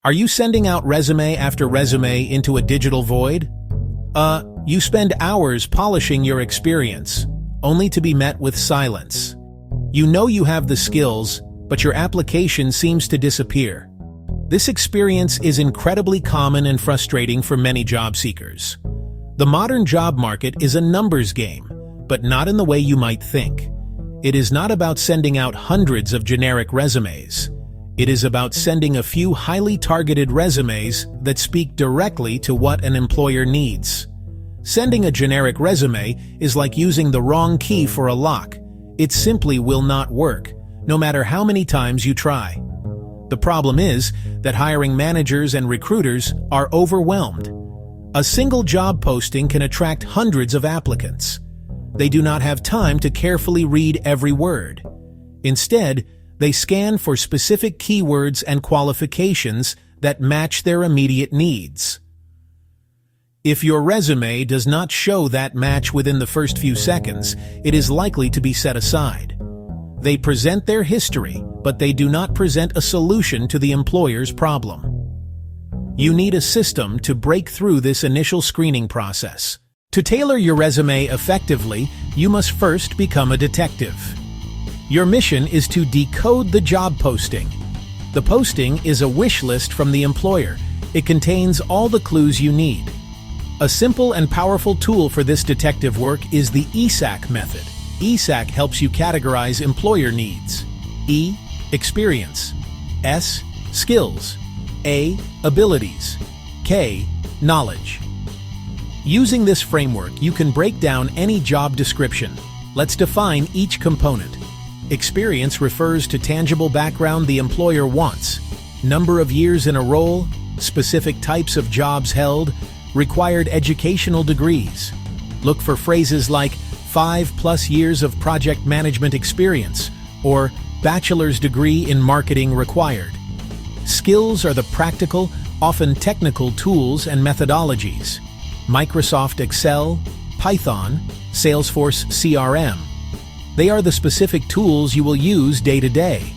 Are you sending out resume after resume into a digital void? You spend hours polishing your experience, only to be met with silence. You know you have the skills, but your application seems to disappear. This experience is incredibly common and frustrating for many job seekers. The modern job market is a numbers game, but not in the way you might think. It is not about sending out hundreds of generic resumes. It is about sending a few highly targeted resumes that speak directly to what an employer needs. Sending a generic resume is like using the wrong key for a lock. It simply will not work, no matter how many times you try. The problem is that hiring managers and recruiters are overwhelmed. A single job posting can attract hundreds of applicants. They do not have time to carefully read every word. Instead, they scan for specific keywords and qualifications that match their immediate needs. If your resume does not show that match within the first few seconds, it is likely to be set aside. They present their history, but they do not present a solution to the employer's problem. You need a system to break through this initial screening process. To tailor your resume effectively, you must first become a detective. Your mission is to decode the job posting. The posting is a wish list from the employer. It contains all the clues you need. A simple and powerful tool for this detective work is the ESAK method. ESAK helps you categorize employer needs. E. Experience. S. Skills. A. Abilities. K. Knowledge. Using this framework, you can break down any job description. Let's define each component. Experience refers to tangible background the employer wants, number of years in a role, specific types of jobs held, required educational degrees. Look for phrases like 5+ years of project management experience or bachelor's degree in marketing required. Skills are the practical, often technical tools and methodologies. Microsoft Excel, Python, Salesforce CRM. They are the specific tools you will use day to day.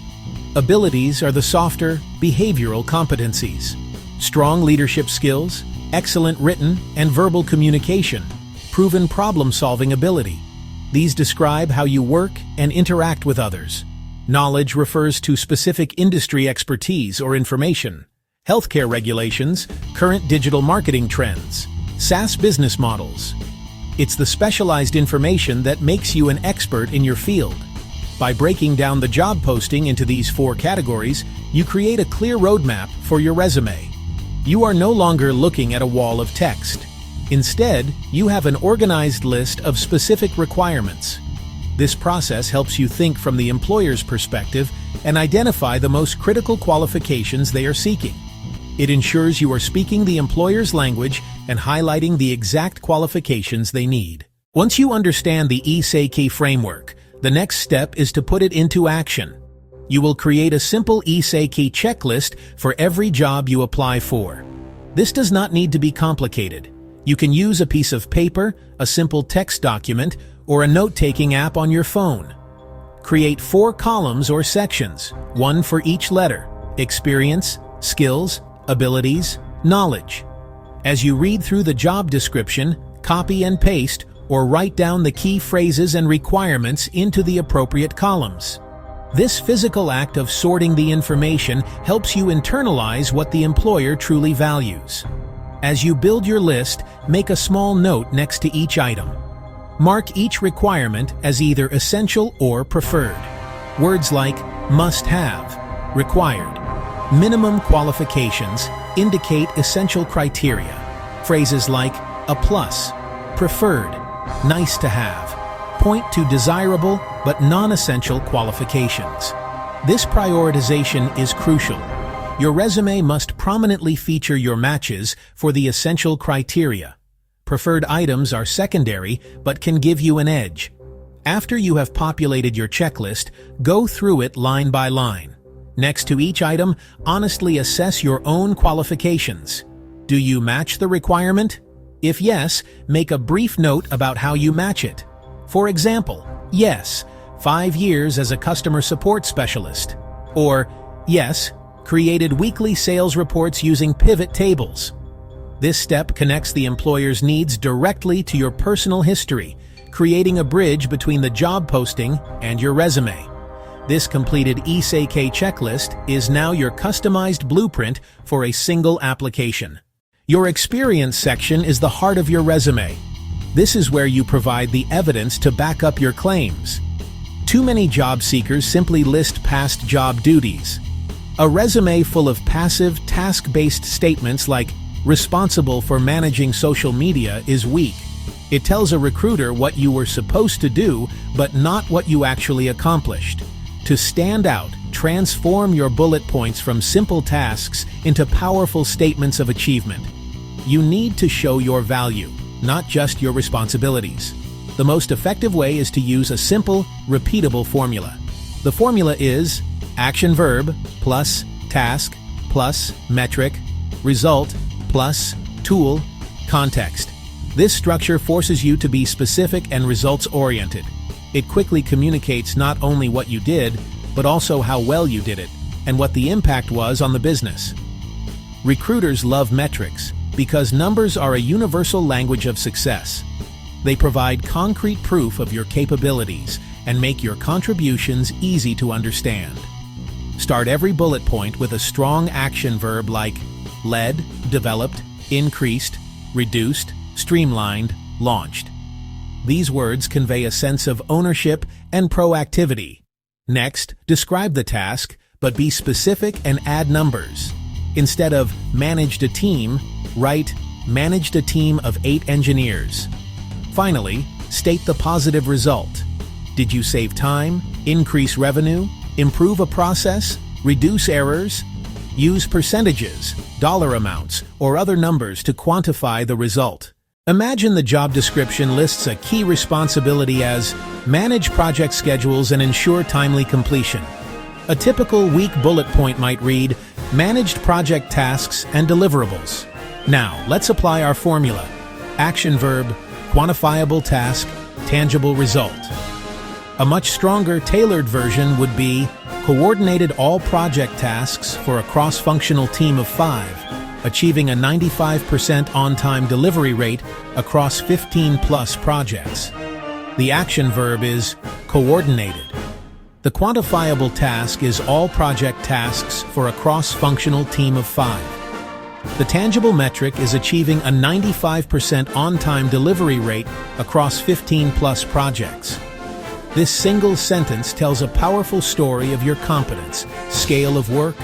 Abilities are the softer, behavioral competencies. Strong leadership skills, excellent written and verbal communication, proven problem-solving ability. These describe how you work and interact with others. Knowledge refers to specific industry expertise or information. Healthcare regulations, current digital marketing trends, SaaS business models. It's the specialized information that makes you an expert in your field. By breaking down the job posting into these 4 categories, you create a clear roadmap for your resume. You are no longer looking at a wall of text. Instead, you have an organized list of specific requirements. This process helps you think from the employer's perspective and identify the most critical qualifications they are seeking. It ensures you are speaking the employer's language and highlighting the exact qualifications they need. Once you understand the ESAK framework, the next step is to put it into action. You will create a simple ESAK checklist for every job you apply for. This does not need to be complicated. You can use a piece of paper, a simple text document, or a note-taking app on your phone. Create 4 columns or sections, 1 for each letter: experience, skills, abilities, knowledge. As you read through the job description, copy and paste or write down the key phrases and requirements into the appropriate columns. This physical act of sorting the information helps you internalize what the employer truly values. As you build your list, make a small note next to each item. Mark each requirement as either essential or preferred. Words like must have, required, minimum qualifications indicate essential criteria. Phrases like a plus, preferred, nice to have point to desirable but non-essential qualifications. This prioritization is crucial. Your resume must prominently feature your matches for the essential criteria. Preferred items are secondary but can give you an edge. After you have populated your checklist, go through it line by line. Next to each item, honestly assess your own qualifications. Do you match the requirement? If yes, make a brief note about how you match it. For example, yes, 5 years as a customer support specialist. Or, yes, created weekly sales reports using pivot tables. This step connects the employer's needs directly to your personal history, creating a bridge between the job posting and your resume. This completed ESAK checklist is now your customized blueprint for a single application. Your experience section is the heart of your resume. This is where you provide the evidence to back up your claims. Too many job seekers simply list past job duties. A resume full of passive, task-based statements like responsible for managing social media is weak. It tells a recruiter what you were supposed to do, but not what you actually accomplished. To stand out, transform your bullet points from simple tasks into powerful statements of achievement. You need to show your value, not just your responsibilities. The most effective way is to use a simple, repeatable formula. The formula is action verb plus task plus metric, result plus tool, context. This structure forces you to be specific and results-oriented. It quickly communicates not only what you did, but also how well you did it, and what the impact was on the business. Recruiters love metrics because numbers are a universal language of success. They provide concrete proof of your capabilities and make your contributions easy to understand. Start every bullet point with a strong action verb like led, developed, increased, reduced, streamlined, launched. These words convey a sense of ownership and proactivity. Next, describe the task, but be specific and add numbers. Instead of managed a team, write managed a team of 8 engineers. Finally, state the positive result. Did you save time, increase revenue, improve a process, reduce errors? Use percentages, dollar amounts, or other numbers to quantify the result. Imagine the job description lists a key responsibility as manage project schedules and ensure timely completion. A typical weak bullet point might read managed project tasks and deliverables. Now, let's apply our formula. Action verb, quantifiable task, tangible result. A much stronger, tailored version would be coordinated all project tasks for a cross-functional team of 5, achieving a 95% on-time delivery rate across 15+ projects. The action verb is coordinated. The quantifiable task is all project tasks for a cross-functional team of 5. The tangible metric is achieving a 95% on-time delivery rate across 15+ projects. This single sentence tells a powerful story of your competence, scale of work,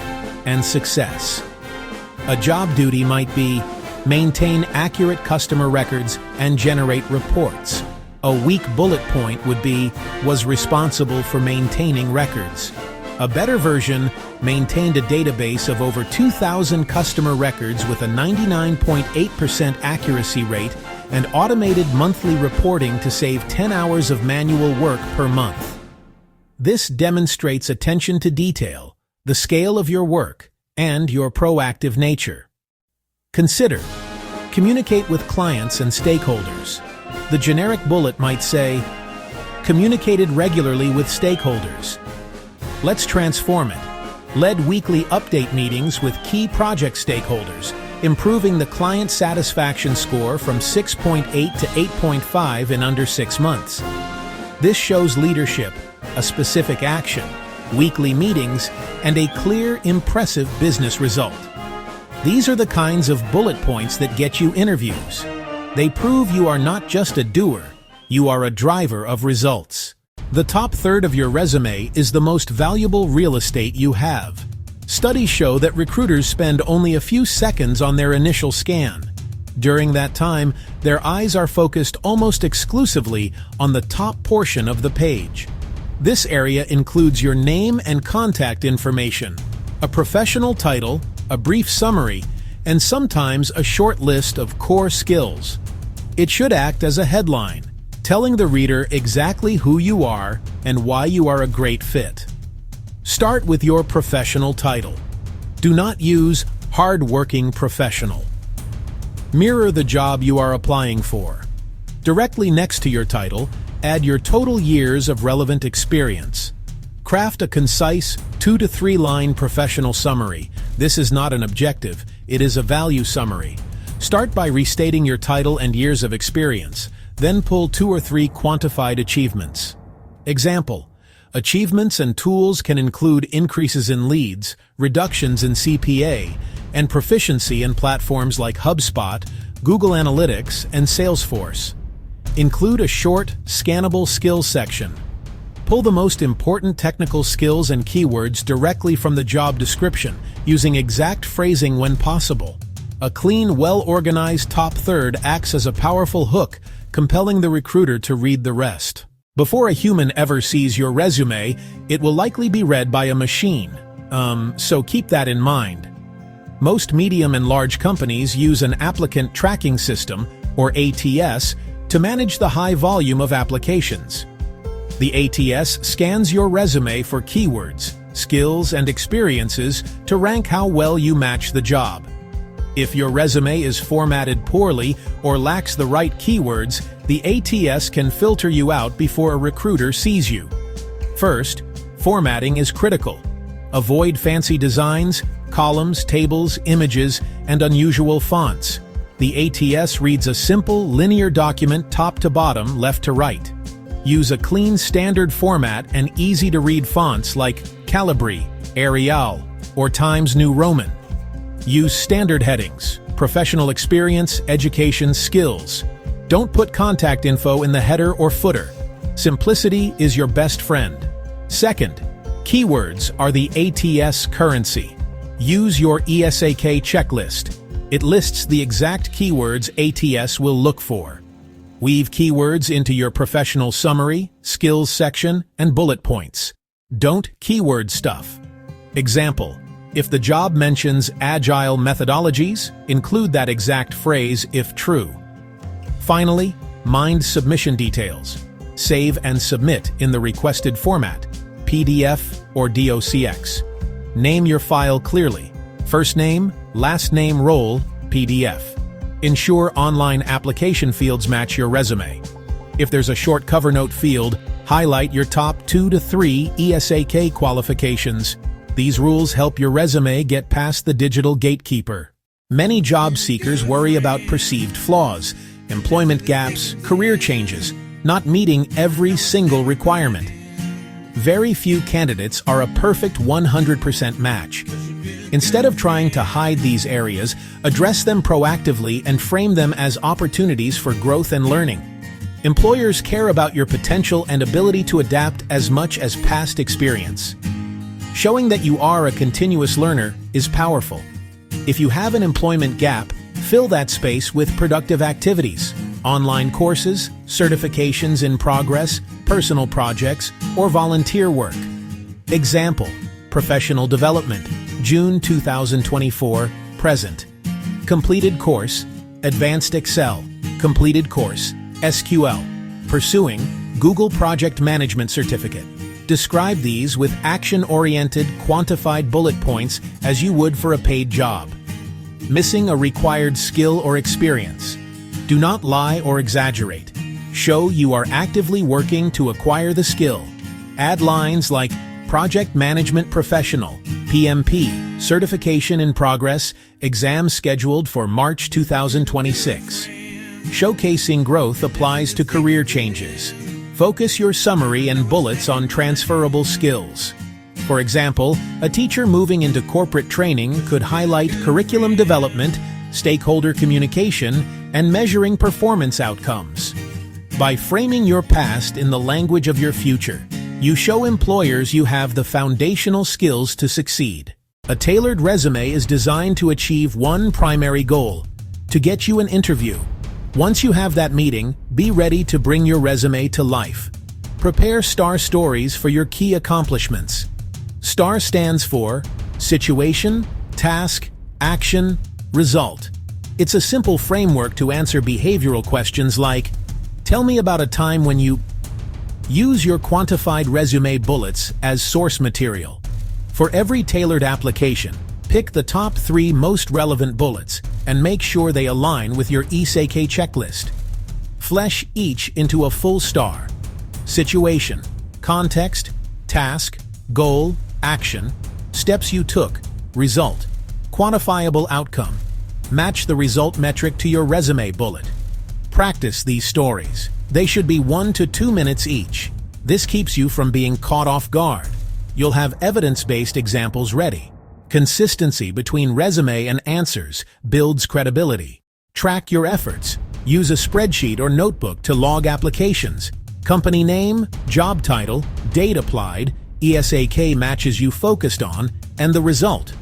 and success. A job duty might be maintain accurate customer records and generate reports. A weak bullet point would be was responsible for maintaining records. A better version maintained a database of over 2,000 customer records with a 99.8% accuracy rate and automated monthly reporting to save 10 hours of manual work per month. This demonstrates attention to detail, the scale of your work, and your proactive nature. Consider, communicate with clients and stakeholders. The generic bullet might say, communicated regularly with stakeholders. Let's transform it. Led weekly update meetings with key project stakeholders, improving the client satisfaction score from 6.8 to 8.5 in under 6 months. This shows leadership, a specific action, weekly meetings, and a clear, impressive business result. These are the kinds of bullet points that get you interviews. They prove you are not just a doer, you are a driver of results. The top third of your resume is the most valuable real estate you have. Studies show that recruiters spend only a few seconds on their initial scan. During that time, their eyes are focused almost exclusively on the top portion of the page. This area includes your name and contact information, a professional title, a brief summary, and sometimes a short list of core skills. It should act as a headline, telling the reader exactly who you are and why you are a great fit. Start with your professional title. Do not use hard-working professional. Mirror the job you are applying for. Directly next to your title, add your total years of relevant experience. Craft a concise 2 to 3 line professional summary, This is not an objective, it is a value summary. Start by restating your title and years of experience, then pull 2 or 3 quantified achievements. Example: achievements and tools can include increases in leads, reductions in CPA, and proficiency in platforms like HubSpot, Google Analytics, and Salesforce. Include a short, scannable skills section. Pull the most important technical skills and keywords directly from the job description, using exact phrasing when possible. A clean, well-organized top third acts as a powerful hook, compelling the recruiter to read the rest. Before a human ever sees your resume, it will likely be read by a machine. So keep that in mind. Most medium and large companies use an applicant tracking system, or ATS, to manage the high volume of applications. The ATS scans your resume for keywords, skills, and experiences to rank how well you match the job. If your resume is formatted poorly or lacks the right keywords, the ATS can filter you out before a recruiter sees you. First, formatting is critical. Avoid fancy designs, columns, tables, images, and unusual fonts. The ATS reads a simple, linear document top to bottom, left to right. Use a clean standard format and easy-to-read fonts like Calgary, Arial, or Times New Roman. Use standard headings: professional experience, education, skills. Don't put contact info in the header or footer. Simplicity is your best friend. Second, keywords are the ATS currency. Use your ESAK checklist. It lists the exact keywords ATS will look for. Weave keywords into your professional summary, skills section, and bullet points. Don't keyword stuff. Example: if the job mentions agile methodologies, include that exact phrase if true. Finally, mind submission details. Save and submit in the requested format, PDF or DOCX. Name your file clearly: first name, last name, role, PDF. Ensure online application fields match your resume. If there's a short cover note field, highlight your top 2 to 3 ESAK qualifications. These rules help your resume get past the digital gatekeeper. Many job seekers worry about perceived flaws, employment gaps, career changes, not meeting every single requirement. Very few candidates are a perfect 100% match. Instead of trying to hide these areas, address them proactively and frame them as opportunities for growth and learning. Employers care about your potential and ability to adapt as much as past experience. Showing that you are a continuous learner is powerful. If you have an employment gap, fill that space with productive activities, online courses, certifications in progress, personal projects, or volunteer work. Example: professional development, June 2024, present. Completed course, Advanced Excel. Completed course, SQL. Pursuing Google Project Management Certificate. Describe these with action-oriented, quantified bullet points as you would for a paid job. Missing a required skill or experience. Do not lie or exaggerate. Show you are actively working to acquire the skill. Add lines like Project Management Professional, PMP, certification in progress, exam scheduled for March 2026. Showcasing growth applies to career changes. Focus your summary and bullets on transferable skills. For example, a teacher moving into corporate training could highlight curriculum development, stakeholder communication, and measuring performance outcomes. By framing your past in the language of your future, you show employers you have the foundational skills to succeed. A tailored resume is designed to achieve one primary goal: to get you an interview. Once you have that meeting, be ready to bring your resume to life. Prepare STAR stories for your key accomplishments. STAR stands for Situation, Task, Action, Result. It's a simple framework to answer behavioral questions like, tell me about a time when you... Use your quantified resume bullets as source material. For every tailored application, pick the top 3 most relevant bullets and make sure they align with your ESAK checklist. Flesh each into a full star. Situation, context, task, goal, action, steps you took, result. Quantifiable outcome. Match the result metric to your resume bullet. Practice these stories. They should be 1 to 2 minutes each. This keeps you from being caught off guard. You'll have evidence-based examples ready. Consistency between resume and answers builds credibility. Track your efforts. Use a spreadsheet or notebook to log applications. Company name, job title, date applied, ESAK matches you focused on, and the result.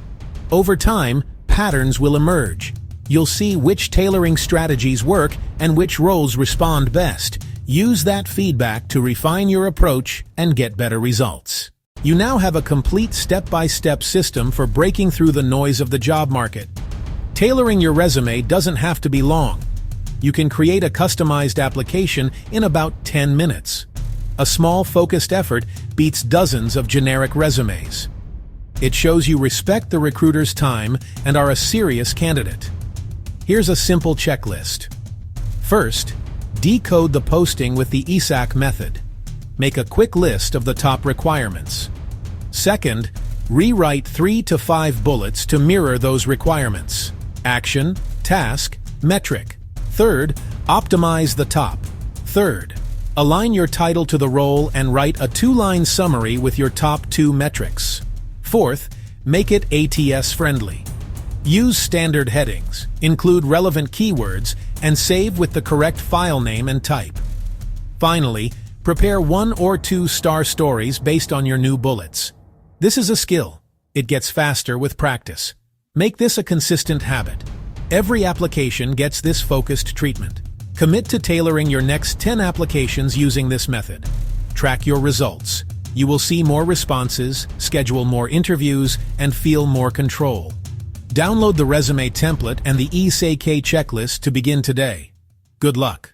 Over time, patterns will emerge. You'll see which tailoring strategies work and which roles respond best. Use that feedback to refine your approach and get better results. You now have a complete step-by-step system for breaking through the noise of the job market. Tailoring your resume doesn't have to be long. You can create a customized application in about 10 minutes. A small, focused effort beats dozens of generic resumes. It shows you respect the recruiter's time and are a serious candidate. Here's a simple checklist. First, decode the posting with the ESAK method. Make a quick list of the top requirements. Second, rewrite 3 to 5 bullets to mirror those requirements. Action, task, metric. Third, optimize the top. Third, align your title to the role and write a 2-line summary with your top 2 metrics. Fourth, make it ATS-friendly. Use standard headings, include relevant keywords, and save with the correct file name and type. Finally, prepare 1 or 2 star stories based on your new bullets. This is a skill. It gets faster with practice. Make this a consistent habit. Every application gets this focused treatment. Commit to tailoring your next 10 applications using this method. Track your results. You will see more responses, schedule more interviews, and feel more control. Download the resume template and the ESAK checklist to begin today. Good luck.